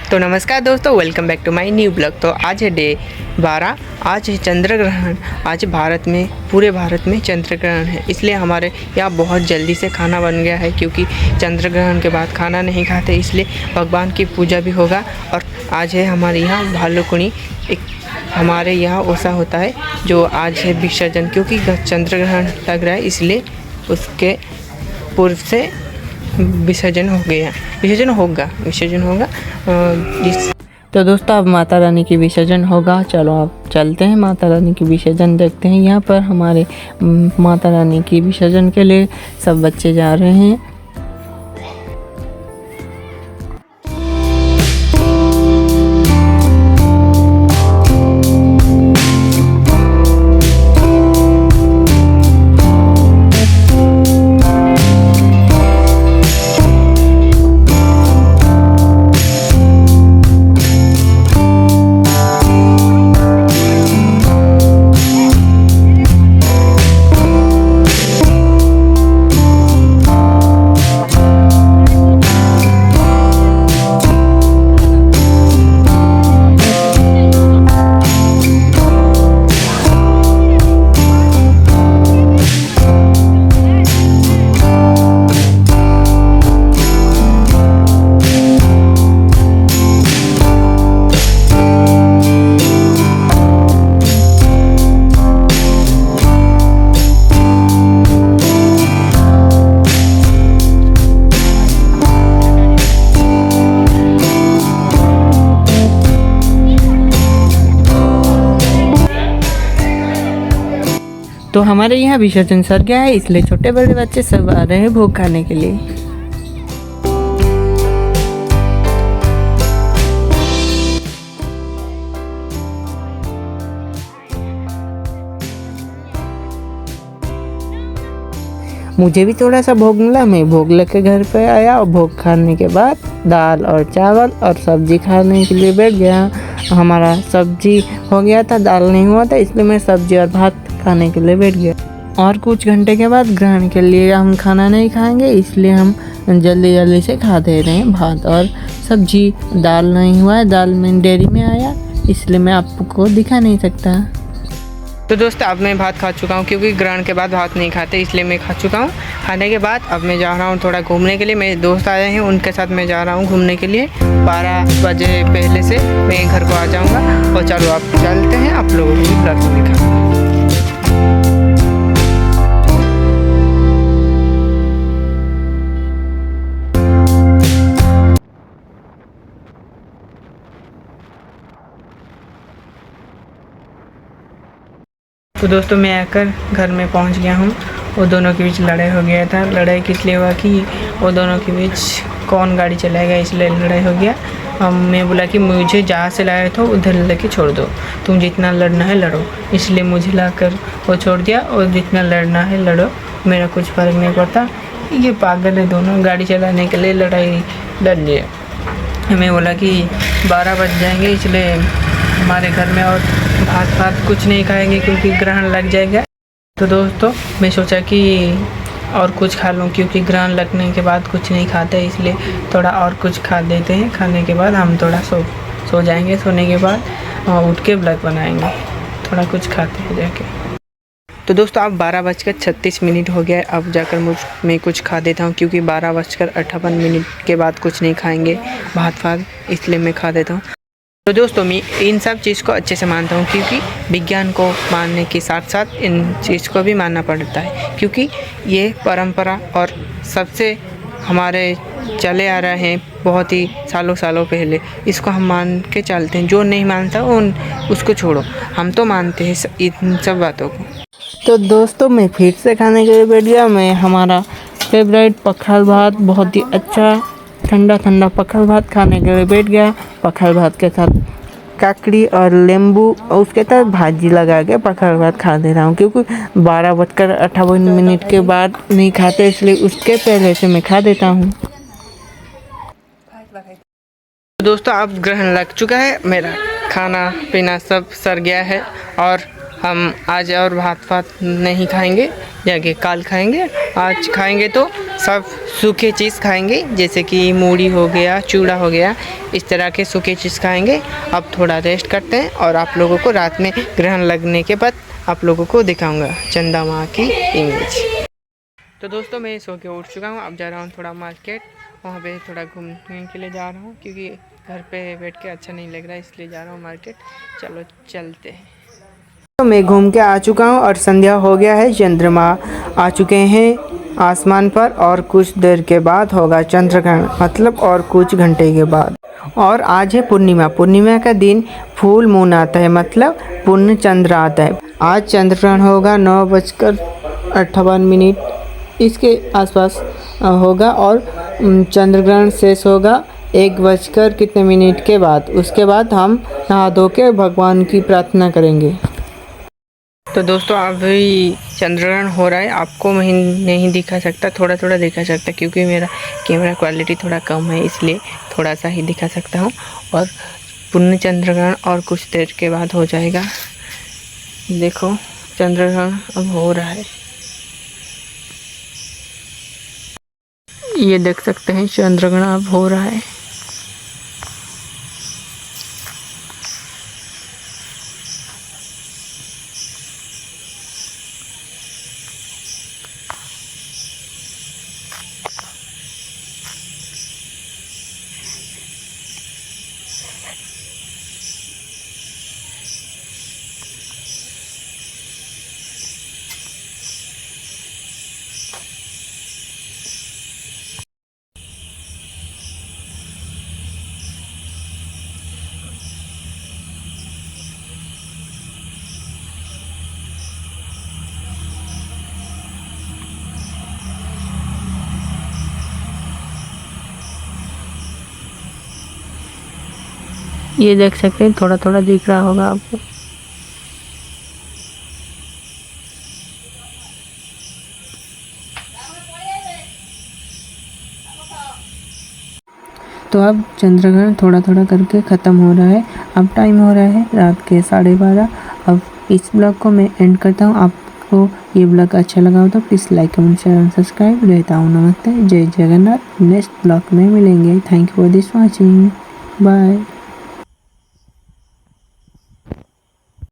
तो नमस्कार दोस्तों, welcome back to my new blog. तो आज है डे 12। आज है चंद्र ग्रहण। आज भारत में, पूरे भारत में चंद्र ग्रहण है, इसलिए हमारे यहाँ बहुत जल्दी से खाना बन गया है। क्योंकि चंद्र ग्रहण के बाद खाना नहीं खाते, इसलिए भगवान की पूजा भी होगा। और आज है हमारे यहाँ भालुकुणी, एक हमारे यहाँ ऐसा होता है जो आज है विसर्जन। क्योंकि चंद्र ग्रहण लग रहा है, इसलिए उसके पूर्व से विसर्जन होगा। तो दोस्तों, अब माता रानी की विसर्जन होगा। चलो अब चलते हैं, माता रानी की विसर्जन देखते हैं। यहाँ पर हमारे माता रानी की विसर्जन के लिए सब बच्चे जा रहे हैं। तो हमारे यहाँ विसर्जन सर गया है, इसलिए छोटे बड़े बच्चे सब आ रहे हैं भोग खाने के लिए। मुझे भी थोड़ा सा भोग मिला, मैं भोग लेके घर पे आया और भोग खाने के बाद दाल और चावल और सब्जी खाने के लिए बैठ गया। हमारा सब्जी हो गया था, दाल नहीं हुआ था, इसलिए मैं सब्जी और भात खाने के लिए बैठ गया। और कुछ घंटे के बाद ग्रहण के लिए हम खाना नहीं खाएंगे, इसलिए हम जल्दी से खा दे रहे हैं भात और सब्जी। दाल नहीं हुआ है, दाल में डेयरी में आया, इसलिए मैं आपको दिखा नहीं सकता। तो दोस्तों, अब मैं भात खा चुका हूँ, क्योंकि ग्रहण के बाद भात नहीं खाते, इसलिए मैं खा चुका हूँ। खाने के बाद अब मैं जा रहा हूँ थोड़ा घूमने के लिए। मेरे दोस्त आए हैं, उनके साथ मैं जा रहा हूँ घूमने के लिए। 12 बजे पहले से मैं घर को आ जाऊँगा। और चलो आप चलते हैं, आप लोगों को भी ब्लॉग में दिखाऊंगा। तो दोस्तों, मैं आकर घर में पहुंच गया हूं। वो दोनों के बीच लड़ाई हो गया था। लड़ाई किस लिए हुआ कि वो दोनों के बीच कौन गाड़ी चलाएगा, इसलिए लड़ाई हो गया। मैं बोला कि मुझे जहाँ से लाए तो उधर लेके छोड़ दो, तुम जितना लड़ना है लड़ो। इसलिए मुझे लाकर वो छोड़ दिया, और जितना लड़ना है लड़ो, मेरा कुछ फ़र्क नहीं पड़ता। ये पागल है दोनों, गाड़ी चलाने के लिए लड़ाई लड़ लिए। मैं बोला कि 12 बज जाएंगे, इसलिए हमारे घर में और भात कुछ नहीं खाएंगे, क्योंकि ग्रहण लग जाएगा। तो दोस्तों, मैं सोचा कि और कुछ खा लूँ, क्योंकि ग्रहण लगने के बाद कुछ नहीं खाते, इसलिए थोड़ा और कुछ खा देते हैं। खाने के बाद हम थोड़ा सो जाएंगे। सोने के बाद उठ के ब्लॉग बनाएंगे। थोड़ा कुछ खाते हैं जाके। तो दोस्तों, अब 12:36 हो गया है। अब जाकर मैं कुछ खा देता हूँ, क्योंकि 12:58 के बाद कुछ नहीं खाएंगे भात, इसलिए मैं खा देता हूँ। तो दोस्तों, मैं इन सब चीज़ को अच्छे से मानता हूँ, क्योंकि विज्ञान को मानने के साथ साथ इन चीज़ को भी मानना पड़ता है। क्योंकि ये परंपरा और सबसे हमारे चले आ रहे हैं बहुत ही सालों पहले, इसको हम मान के चलते हैं। जो नहीं मानता उसको छोड़ो, हम तो मानते हैं इन सब बातों को। तो दोस्तों, मैं फिर से खाने के लिए बैठ गया। मैं हमारा फेवरेट पखाल भात, बहुत ही अच्छा ठंडा पखाल भात खाने के लिए बैठ गया। पखाल भात के साथ काकड़ी और नींबू और उसके साथ भाजी लगा के पखाल भात खा दे रहा हूँ, क्योंकि 12:58 के बाद नहीं खाते, इसलिए उसके पहले से मैं खा देता हूँ। दोस्तों, अब ग्रहण लग चुका है, मेरा खाना पीना सब सर गया है। और हम आज और भात नहीं खाएंगे, जाके काल खाएंगे। आज खाएंगे तो सब सूखे चीज़ खाएंगे, जैसे कि मूढ़ी हो गया, चूड़ा हो गया, इस तरह के सूखे चीज़ खाएंगे। अब थोड़ा रेस्ट करते हैं और आप लोगों को रात में ग्रहण लगने के बाद आप लोगों को दिखाऊंगा चंदा माँ की इमेज। तो दोस्तों मैं सो के उठ चुका हूँ। अब जा रहा हूँ थोड़ा मार्केट, वहाँ पे थोड़ा घूमने के लिए जा रहा हूँ, क्योंकि घर पे बैठ के अच्छा नहीं लग रहा है, इसलिए जा रहा हूँ मार्केट। चलो चलते हैं। तो मैं घूम के आ चुका हूँ और संध्या हो गया है, चंद्रमा आ चुके हैं आसमान पर और कुछ देर के बाद होगा चंद्रग्रहण, मतलब और कुछ घंटे के बाद। और आज है पूर्णिमा। पूर्णिमा का दिन फुल मून आता है, मतलब पूर्ण चंद्र आता है। आज चंद्रग्रहण होगा 9:58 इसके आसपास होगा और चंद्रग्रहण शेष होगा 1 कितने मिनट के बाद। उसके बाद हम नहा धो के भगवान की प्रार्थना करेंगे। तो दोस्तों अभी चंद्रग्रहण हो रहा है, आपको मैं नहीं दिखा सकता, थोड़ा थोड़ा दिखा सकता, क्योंकि मेरा कैमरा क्वालिटी थोड़ा कम है, इसलिए थोड़ा सा ही दिखा सकता हूँ। और पूर्ण चंद्रग्रहण और कुछ देर के बाद हो जाएगा। देखो चंद्रग्रहण अब हो रहा है, ये देख सकते हैं चंद्रग्रहण अब हो रहा है। ये देख सकते हैं, थोड़ा थोड़ा दिख रहा होगा आपको। तो अब चंद्रग्रहण थोड़ा थोड़ा करके ख़त्म हो रहा है। अब टाइम हो रहा है रात के 12:30। अब इस ब्लॉग को मैं एंड करता हूँ। आपको ये ब्लॉग अच्छा लगा हो तो please like comment share and subscribe. रहता हूँ, नमस्ते, जय जगन्नाथ। नेक्स्ट ब्लॉग में मिलेंगे। Thank you for this watching, bye.